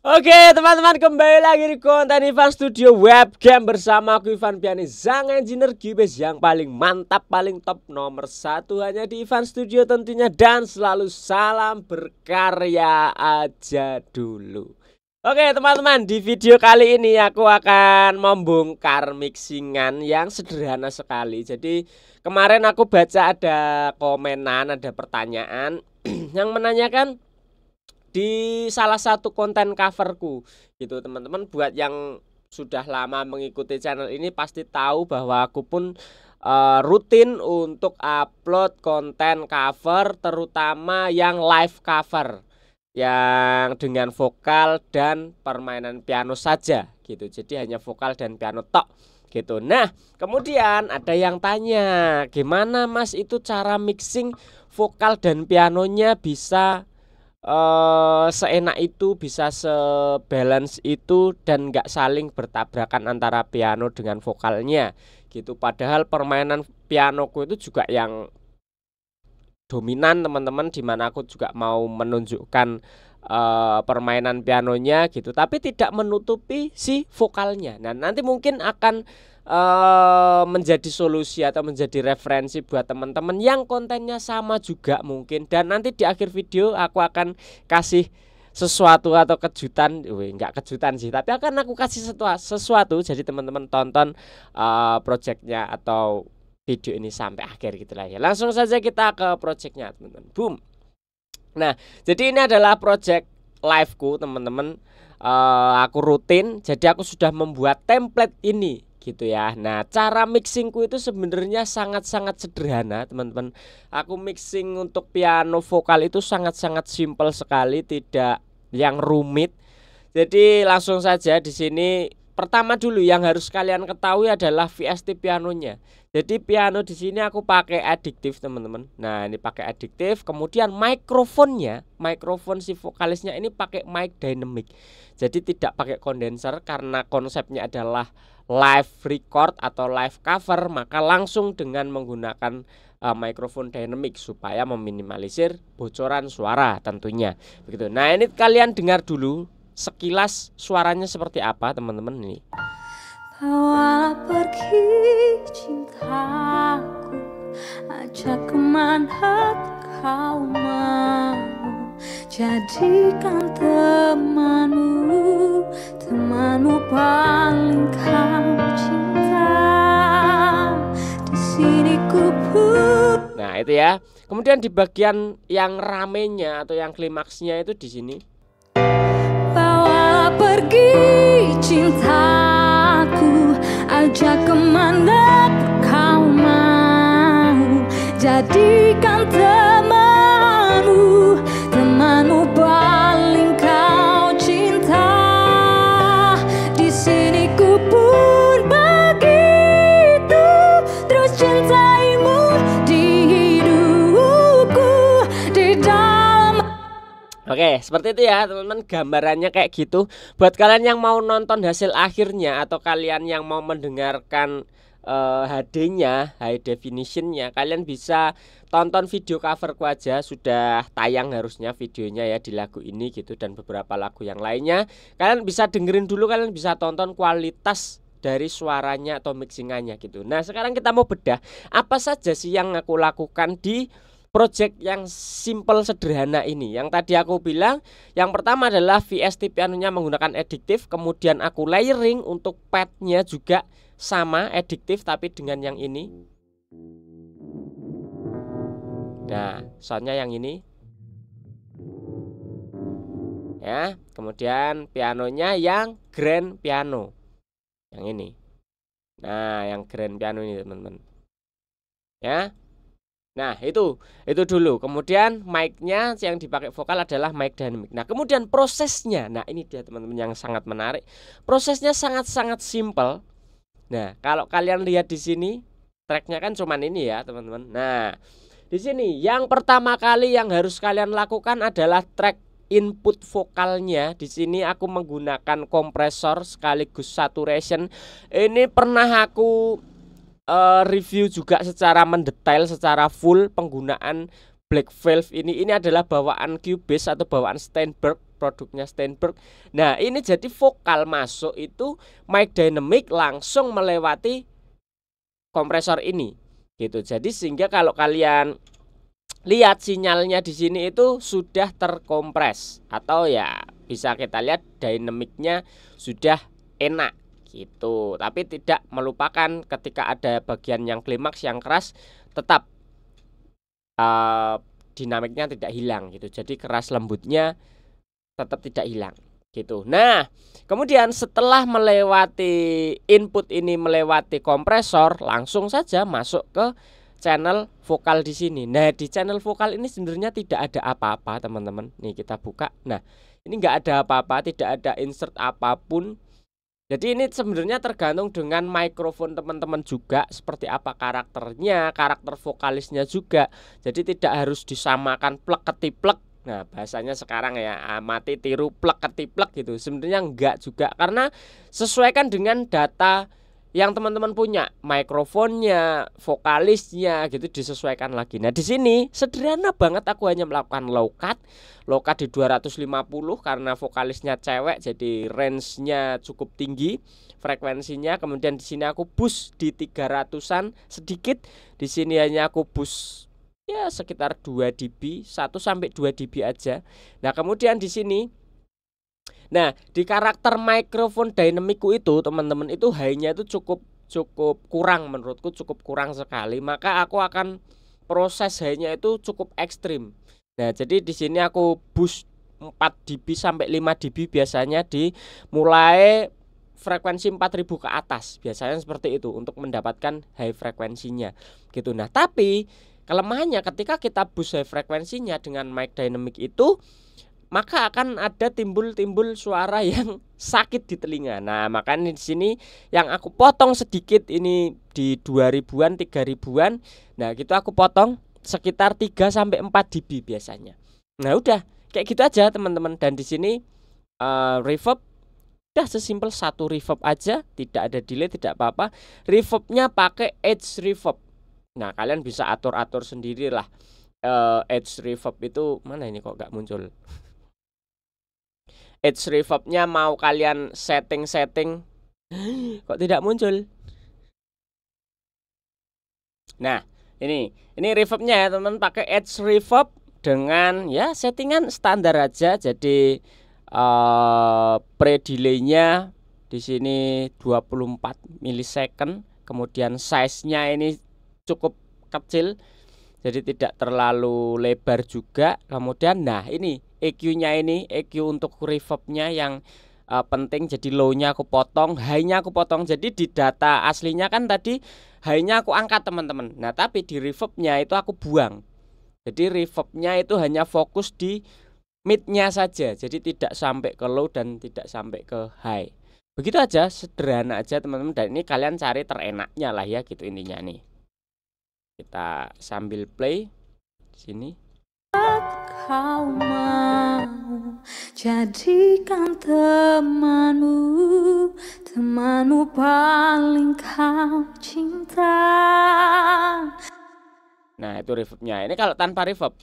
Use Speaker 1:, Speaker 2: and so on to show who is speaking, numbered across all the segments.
Speaker 1: Oke teman-teman, kembali lagi di konten Ivan Studio Webcam bersama aku Ivan Piani, Sang Engineer Cubase yang paling mantap, paling top, nomor satu hanya di Ivan Studio tentunya. Dan selalu salam berkarya aja dulu. Oke teman-teman, di video kali ini aku akan membongkar mixingan yang sederhana sekali. Jadi kemarin aku baca ada komenan, ada pertanyaan yang menanyakan di salah satu konten coverku gitu teman-teman. Buat yang sudah lama mengikuti channel ini pasti tahu bahwa aku pun rutin untuk upload konten cover, terutama yang live cover yang dengan vokal dan permainan piano saja gitu. Jadi hanya vokal dan piano tok gitu. Nah kemudian ada yang tanya, gimana mas itu cara mixing vokal dan pianonya bisa seenak itu, bisa sebalance itu dan nggak saling bertabrakan antara piano dengan vokalnya gitu. Padahal permainan pianoku itu juga yang dominan teman-teman, dimana aku juga mau menunjukkan permainan pianonya gitu, tapi tidak menutupi si vokalnya. Nah nanti mungkin akan menjadi solusi atau menjadi referensi buat teman-teman yang kontennya sama juga mungkin. Dan nanti di akhir video aku akan kasih sesuatu atau kejutan, nggak kejutan sih, tapi akan aku kasih sesuatu. Jadi teman-teman tonton projectnya atau video ini sampai akhir gitu lah ya. Langsung saja kita ke projectnya teman-teman. Boom. Nah jadi ini adalah project liveku teman-teman. Aku rutin, jadi aku sudah membuat template ini gitu ya. Nah cara mixingku itu sebenarnya sangat-sangat sederhana teman-teman. Aku mixing untuk piano vokal itu sangat-sangat simpel sekali, tidak yang rumit. Jadi langsung saja di sini. Pertama dulu yang harus kalian ketahui adalah VST pianonya. Jadi piano di sini aku pakai adiktif teman-teman. Nah ini pakai adiktif. Kemudian mikrofonnya, mikrofon si vokalisnya ini pakai mic dynamic. Jadi tidak pakai kondenser karena konsepnya adalah live record atau live cover, maka langsung dengan menggunakan mikrofon dynamic supaya meminimalisir bocoran suara tentunya begitu. Nah ini kalian dengar dulu sekilas suaranya seperti apa teman-teman ini.
Speaker 2: Bawa pergi cintaku, ajak kemana kau mau, jadikan temanmu, temanmu paling kau cinta. Di sini ku pun.
Speaker 1: Nah itu ya. Kemudian di bagian yang ramenya atau yang klimaksnya itu di sini.
Speaker 2: Bawa pergi cintaku, ajak kemana kau mau, jadikan temanmu, temanmu paling kau cinta. Di sini ku pun begitu, terus cintaimu di hidupku, di dalam.
Speaker 1: Oke, seperti itu ya teman-teman, gambarannya kayak gitu. Buat kalian yang mau nonton hasil akhirnya atau kalian yang mau mendengarkan HD-nya, high definition-nya, kalian bisa tonton video coverku aja, sudah tayang harusnya videonya ya di lagu ini gitu, dan beberapa lagu yang lainnya. Kalian bisa dengerin dulu, kalian bisa tonton kualitas dari suaranya atau mixingannya gitu. Nah sekarang kita mau bedah apa saja sih yang aku lakukan di project yang simple sederhana ini. Yang tadi aku bilang, yang pertama adalah VST pianonya menggunakan adiktif. Kemudian aku layering untuk padnya juga sama adiktif tapi dengan yang ini. Nah soundnya yang ini ya. Kemudian pianonya yang grand piano, yang ini. Nah yang grand piano ini teman-teman ya. Nah itu dulu. Kemudian mic-nya yang dipakai vokal adalah mic dynamic. Nah kemudian prosesnya, nah ini dia teman-teman yang sangat menarik. Prosesnya sangat-sangat simple. Nah kalau kalian lihat di sini, tracknya kan cuman ini ya teman-teman. Nah di sini yang pertama kali yang harus kalian lakukan adalah track input vokalnya. Di sini aku menggunakan kompresor sekaligus saturation. Ini pernah aku review juga secara mendetail, secara full penggunaan Black Valve ini adalah bawaan Cubase atau bawaan Steinberg produknya Steinberg. Nah, ini jadi vokal masuk itu mic dynamic langsung melewati kompresor ini gitu. Jadi sehingga kalau kalian lihat sinyalnya di sini itu sudah terkompres, atau ya bisa kita lihat dinamiknya sudah enak gitu. Tapi tidak melupakan ketika ada bagian yang klimaks yang keras, tetap dinamiknya tidak hilang gitu. Jadi keras lembutnya tetap tidak hilang gitu. Nah, kemudian setelah melewati input ini, melewati kompresor, langsung saja masuk ke channel vokal di sini. Nah, di channel vokal ini sebenarnya tidak ada apa-apa, teman-teman. Nih kita buka. Nah, ini enggak ada apa-apa, tidak ada insert apapun. Jadi ini sebenarnya tergantung dengan mikrofon teman-teman juga, seperti apa karakternya, karakter vokalisnya juga. Jadi tidak harus disamakan plek ketiplek. Nah, bahasanya sekarang ya, amati tiru plek ketiplek gitu. Sebenarnya enggak juga, karena sesuaikan dengan data yang teman-teman punya, mikrofonnya, vokalisnya gitu, disesuaikan lagi. Nah, di sini sederhana banget, aku hanya melakukan low cut di 250 karena vokalisnya cewek, jadi range-nya cukup tinggi frekuensinya. Kemudian di sini aku boost di 300-an sedikit. Di sini hanya aku boost ya sekitar 2 dB, 1 sampai 2 dB aja. Nah, kemudian di sini, nah, di karakter mikrofon dynamicku itu, teman-teman, itu high-nya itu cukup kurang, menurutku cukup kurang sekali. Maka aku akan proses high-nya itu cukup ekstrim. Nah, jadi di sini aku boost 4 dB sampai 5 dB biasanya di mulai frekuensi 4000 ke atas. Biasanya seperti itu untuk mendapatkan high frekuensinya gitu. Nah, tapi kelemahannya ketika kita boost high frekuensinya dengan mic dynamic itu, maka akan ada timbul suara yang sakit di telinga. Nah, makanya di sini yang aku potong sedikit ini di 2000-an, 3000-an. Nah, gitu aku potong sekitar 3 sampai 4 dB biasanya. Nah, udah kayak gitu aja, teman-teman. Dan di sini reverb udah sesimpel satu reverb aja, tidak ada delay, tidak apa-apa. Reverbnya pakai edge reverb. Nah, kalian bisa atur-atur sendiri lah. Edge reverb itu mana ini kok nggak muncul? Edge reverbnya mau kalian setting kok tidak muncul. Nah, ini reverbnya ya, teman-teman, pakai edge reverb dengan ya settingan standar aja. Jadi pre-delay-nya di sini 24 milisecond. Kemudian size-nya ini cukup kecil, jadi tidak terlalu lebar juga. Kemudian nah, ini EQ-nya, ini EQ untuk reverb-nya yang penting. Jadi low-nya aku potong, high-nya aku potong. Jadi di data aslinya kan tadi high-nya aku angkat, teman-teman. Nah, tapi di reverb-nya itu aku buang. Jadi reverb-nya itu hanya fokus di mid-nya saja. Jadi tidak sampai ke low dan tidak sampai ke high. Begitu aja, sederhana aja, teman-teman. Dan ini kalian cari terenaknya lah ya, gitu intinya nih. Kita sambil play di sini.
Speaker 2: Kau mau jadikan temanmu paling kau cinta.
Speaker 1: Nah, itu reverbnya. Ini kalau tanpa reverb.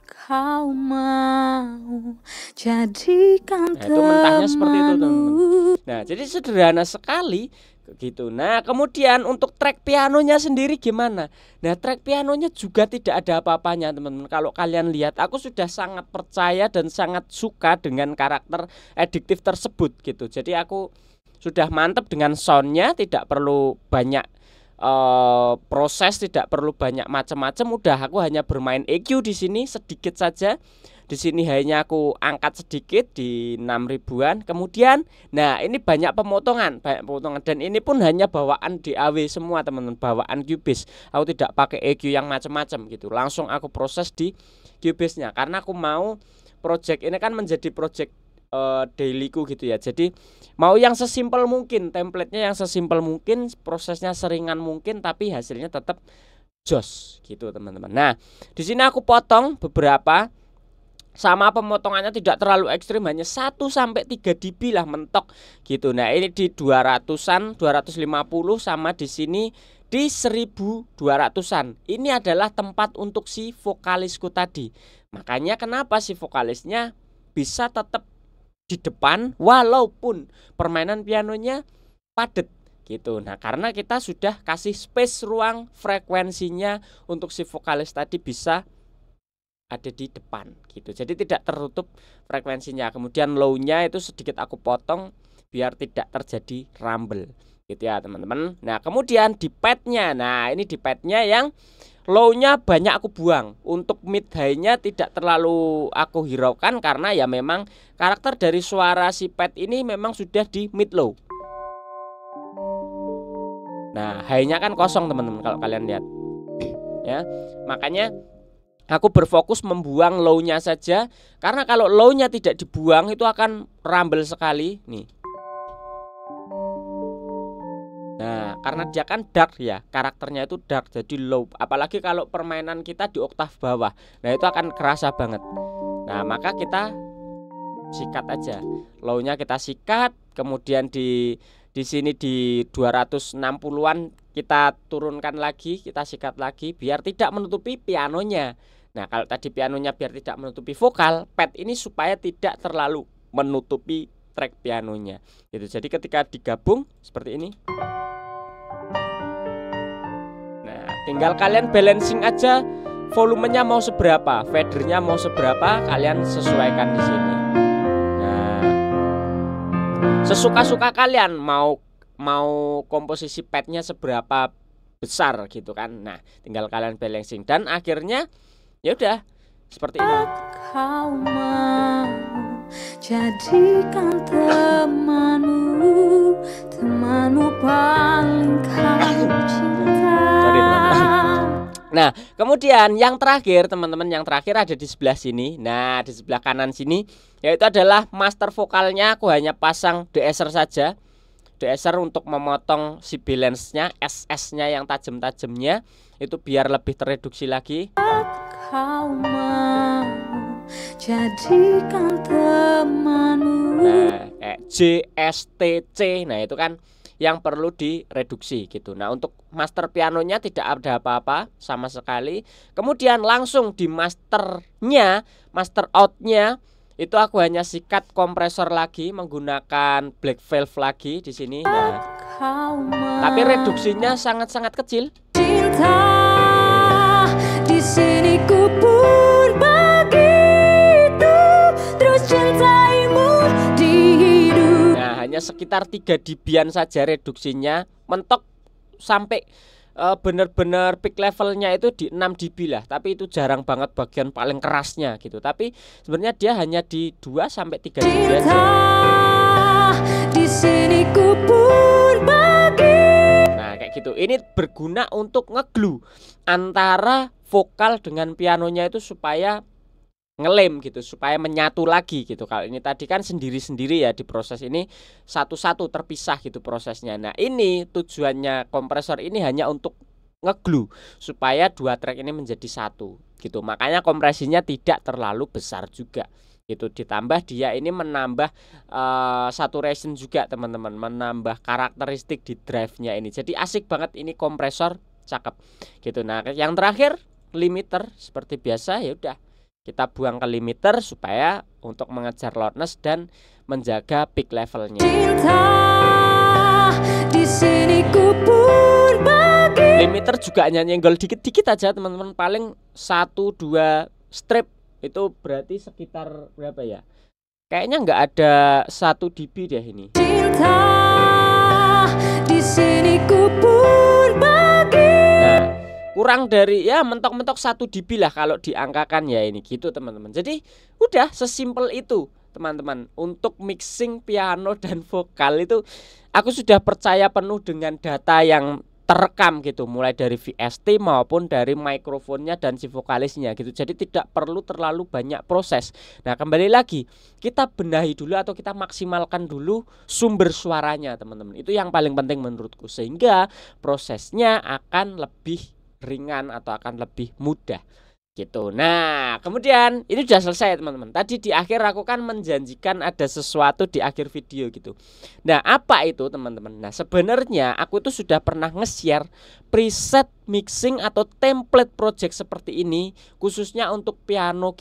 Speaker 2: Kau mau jadikan
Speaker 1: nah, itu mentahnya seperti itu, teman-teman. Nah, jadi sederhana sekali gitu. Nah, kemudian untuk track pianonya sendiri gimana? Nah, track pianonya juga tidak ada apa-apanya, teman-teman. Kalau kalian lihat, aku sudah sangat percaya dan sangat suka dengan karakter adiktif tersebut gitu. Jadi aku sudah mantep dengan soundnya, tidak perlu banyak proses, tidak perlu banyak macam-macam. Udah, aku hanya bermain EQ di sini sedikit saja. Di sini hanya aku angkat sedikit di 6000-an. Kemudian, nah ini banyak pemotongan, dan ini pun hanya bawaan DAW semua, teman-teman, bawaan Cubase. Aku tidak pakai EQ yang macam-macam gitu. Langsung aku proses di Cubase-nya karena aku mau project ini kan menjadi project dailyku gitu ya. Jadi mau yang sesimpel mungkin, template-nya yang sesimpel mungkin, prosesnya seringan mungkin, tapi hasilnya tetap jos gitu, teman-teman. Nah, di sini aku potong beberapa, sama pemotongannya tidak terlalu ekstrim, hanya 1 sampai 3 dB lah mentok gitu. Nah, ini di 200-an, 250, sama di sini di 1200-an. Ini adalah tempat untuk si vokalisku tadi. Makanya kenapa si vokalisnya bisa tetap di depan walaupun permainan pianonya padat gitu. Nah, karena kita sudah kasih space ruang frekuensinya untuk si vokalis tadi bisa ada di depan gitu. Jadi tidak tertutup frekuensinya. Kemudian low-nya itu sedikit aku potong biar tidak terjadi rumble gitu ya teman-teman. Nah, kemudian di pad-nya. Nah, ini di pad-nya yang low-nya banyak aku buang. Untuk mid high-nya tidak terlalu aku hiraukan karena ya memang karakter dari suara si pad ini memang sudah di mid low. Nah, high-nya kan kosong teman-teman kalau kalian lihat. Ya, makanya aku berfokus membuang low-nya saja. Karena kalau low-nya tidak dibuang itu akan rumble sekali nih. Nah, karena dia kan dark ya, karakternya itu dark jadi low. Apalagi kalau permainan kita di oktav bawah. Nah, itu akan kerasa banget. Nah, maka kita sikat aja. Low-nya kita sikat, kemudian di sini di 260-an kita turunkan lagi, kita sikat lagi biar tidak menutupi pianonya. Nah, kalau tadi pianonya biar tidak menutupi vokal, pad ini supaya tidak terlalu menutupi track pianonya. Gitu. Jadi ketika digabung seperti ini. Nah, tinggal kalian balancing aja volumenya mau seberapa, fadernya mau seberapa, kalian sesuaikan di sini. Nah, sesuka-suka kalian mau komposisi padnya seberapa besar gitu kan. Nah, tinggal kalian balancing dan akhirnya ya udah seperti ini.
Speaker 2: Kau mau jadikan temanmu paling kau cinta.
Speaker 1: Sorry, teman-teman. Nah, kemudian yang terakhir teman-teman, yang terakhir ada di sebelah sini. Nah, di sebelah kanan sini yaitu adalah master vokalnya. Aku hanya pasang deesser saja. Deesser untuk memotong si balance-nya, SS-nya yang tajam-tajamnya itu biar lebih tereduksi lagi.
Speaker 2: Kau mau jadikan temanmu.
Speaker 1: Nah, J, S, T, C. Nah, itu kan yang perlu direduksi gitu. Nah, untuk master pianonya tidak ada apa-apa sama sekali. Kemudian langsung di masternya, master outnya itu aku hanya sikat kompresor lagi menggunakan black valve lagi di sini. Nah, tapi reduksinya sangat-sangat kecil.
Speaker 2: Cinta di sini ku pun begitu terus cintaimu di hidup.
Speaker 1: Nah, hanya sekitar 3 dB-an saja reduksinya, mentok sampai benar-benar peak levelnya itu di 6 dB lah. Tapi itu jarang banget bagian paling kerasnya gitu. Tapi sebenarnya dia hanya di 2 sampai 3 dB aja.
Speaker 2: Di sini ku pun begitu.
Speaker 1: Nah, kayak gitu. Ini berguna untuk ngeglue antara vokal dengan pianonya itu supaya ngelem gitu, supaya menyatu lagi gitu. Kalau ini tadi kan sendiri-sendiri ya, di proses ini satu-satu terpisah gitu prosesnya. Nah, ini tujuannya kompresor ini hanya untuk ngeglue supaya dua track ini menjadi satu gitu. Makanya kompresinya tidak terlalu besar juga gitu. Ditambah dia ini menambah saturation juga teman-teman, menambah karakteristik di drive-nya ini. Jadi asik banget ini kompresor, cakep gitu. Nah, yang terakhir limiter seperti biasa ya udah. Kita buang ke limiter supaya untuk mengejar loudness dan menjaga peak levelnya. Limiter juga hanya nyenggol dikit-dikit aja teman-teman, paling 1-2 strip itu berarti sekitar berapa ya? Kayaknya nggak ada 1 dB deh ini. Kurang dari ya mentok-mentok 1 dB lah kalau diangkakan ya ini gitu teman-teman. Jadi udah sesimpel itu teman-teman. Untuk mixing piano dan vokal itu aku sudah percaya penuh dengan data yang terekam gitu, mulai dari VST maupun dari mikrofonnya dan si vokalisnya gitu. Jadi tidak perlu terlalu banyak proses. Nah, kembali lagi kita benahi dulu atau kita maksimalkan dulu sumber suaranya teman-teman. Itu yang paling penting menurutku, sehingga prosesnya akan lebih ringan atau akan lebih mudah gitu. Nah, kemudian ini sudah selesai teman-teman. Tadi di akhir aku kan menjanjikan ada sesuatu di akhir video gitu. Nah, apa itu teman-teman? Nah, sebenarnya aku itu sudah pernah nge-share preset mixing atau template project seperti ini, khususnya untuk piano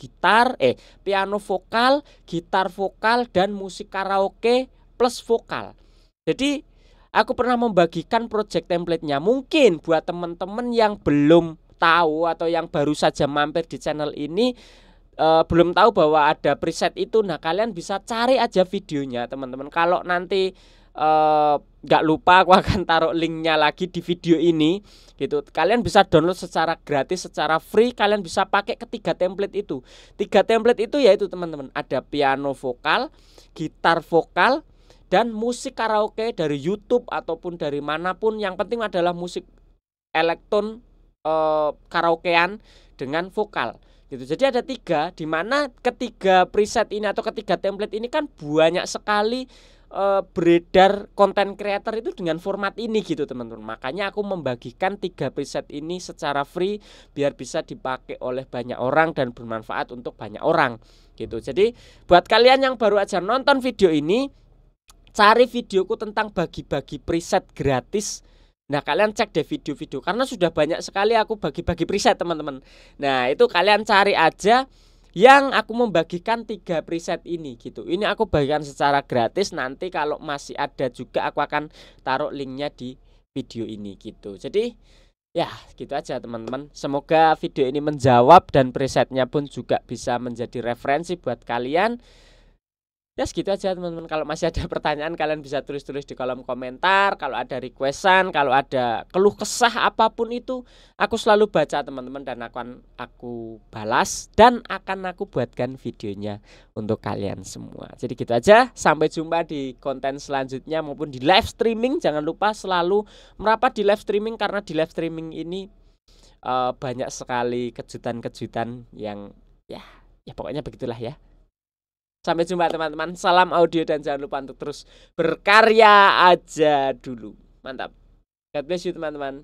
Speaker 1: vokal, gitar vokal, dan musik karaoke plus vokal. Jadi aku pernah membagikan project template-nya. Mungkin buat teman-teman yang belum tahu atau yang baru saja mampir di channel ini belum tahu bahwa ada preset itu. Nah, kalian bisa cari aja videonya teman-teman. Kalau nanti nggak lupa, aku akan taruh linknya lagi di video ini gitu. Kalian bisa download secara gratis, secara free. Kalian bisa pakai ketiga template itu. 3 template itu yaitu teman-teman, ada piano vokal, gitar vokal, dan musik karaoke dari YouTube ataupun dari manapun. Yang penting adalah musik elektron karaokean dengan vokal gitu. Jadi ada 3, di mana ketiga preset ini atau ketiga template ini kan banyak sekali beredar konten creator itu dengan format ini gitu teman-teman. Makanya aku membagikan 3 preset ini secara free biar bisa dipakai oleh banyak orang dan bermanfaat untuk banyak orang gitu. Jadi buat kalian yang baru aja nonton video ini, cari videoku tentang bagi-bagi preset gratis. Nah, kalian cek deh video-video karena sudah banyak sekali aku bagi-bagi preset teman-teman. Nah, itu kalian cari aja yang aku membagikan 3 preset ini gitu. Ini aku bagikan secara gratis. Nanti kalau masih ada juga aku akan taruh linknya di video ini gitu. Jadi ya gitu aja teman-teman. Semoga video ini menjawab dan presetnya pun juga bisa menjadi referensi buat kalian. Ya segitu aja teman-teman. Kalau masih ada pertanyaan kalian bisa tulis-tulis di kolom komentar. Kalau ada requestan, kalau ada keluh kesah apapun itu, aku selalu baca teman-teman dan akan aku balas dan akan aku buatkan videonya untuk kalian semua. Jadi gitu aja. Sampai jumpa di konten selanjutnya maupun di live streaming. Jangan lupa selalu merapat di live streaming karena di live streaming ini banyak sekali kejutan-kejutan yang ya pokoknya begitulah ya. Sampai jumpa teman-teman. Salam audio dan jangan lupa untuk terus berkarya aja dulu. Mantap. God bless you teman-teman.